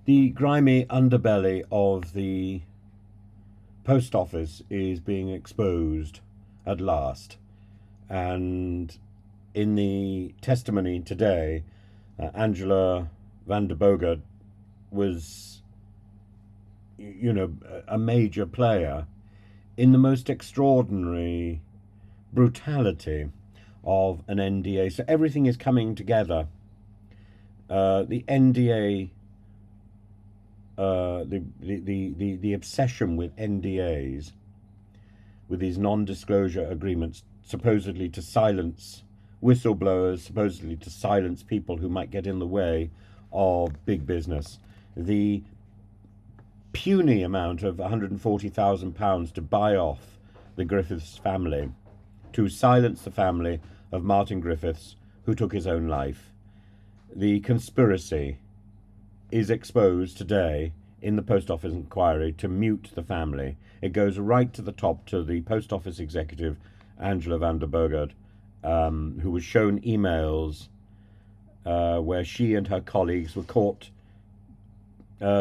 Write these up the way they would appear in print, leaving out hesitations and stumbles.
The grimy underbelly of the post office is being exposed at last. And in the testimony today, Angela van der Bogert was, a major player in the most extraordinary brutality of an NDA. So everything is coming together. The NDA, the obsession with NDAs, with these non-disclosure agreements, supposedly to silence whistleblowers, supposedly to silence people who might get in the way of big business. The puny amount of £140,000 to buy off the Griffiths family, to silence the family of Martin Griffiths, who took his own life. The conspiracy is exposed today in the post office inquiry to mute the family. It goes right to the top, to the post office executive, Angela van der Bogert, who was shown emails where she and her colleagues were caught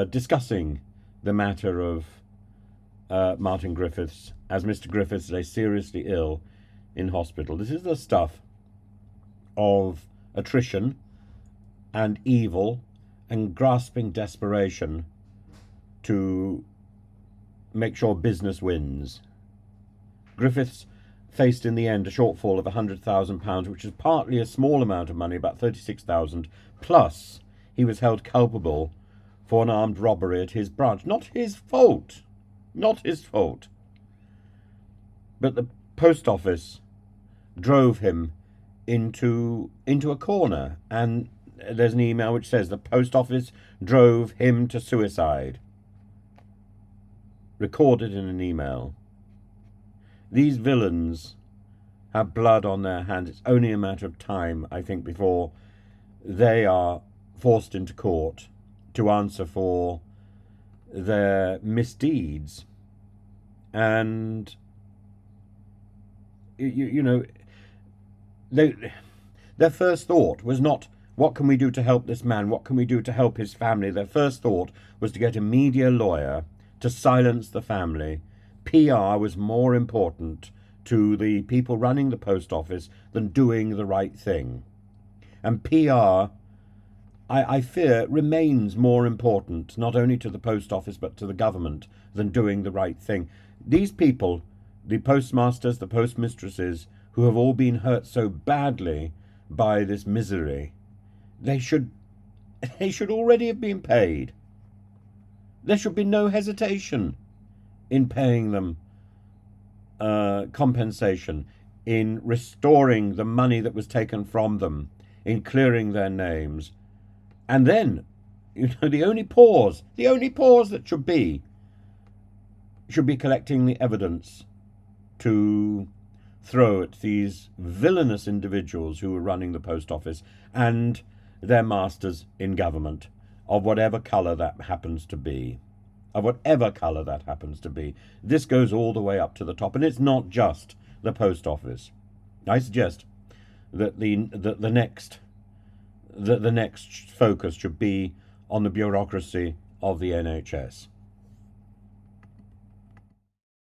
discussing the matter of Martin Griffiths, as Mr. Griffiths lay seriously ill in hospital. This is the stuff of attrition and evil and grasping desperation to make sure business wins. Griffiths faced in the end a shortfall of £100,000, which is partly a small amount of money, about 36,000, plus he was held culpable for an armed robbery at his branch. Not his fault. Not his fault. But the post office drove him into a corner, and there's an email which says the post office drove him to suicide. Recorded in an email. These villains have blood on their hands. It's only a matter of time, I think, before they are forced into court to answer for their misdeeds. And, their first thought was not, what can we do to help this man? What can we do to help his family? Their first thought was to get a media lawyer to silence the family. PR was more important to the people running the post office than doing the right thing. And PR, I fear, remains more important, not only to the post office but to the government, than doing the right thing. These people, the postmasters, the postmistresses, who have all been hurt so badly by this misery, they should already have been paid. There should be no hesitation in paying them compensation, in restoring the money that was taken from them, in clearing their names. And then, the only pause that should be collecting the evidence to throw at these villainous individuals who were running the post office and their masters in government, of whatever colour that happens to be. This goes all the way up to the top, and it's not just the post office. I suggest that the next focus should be on the bureaucracy of the NHS.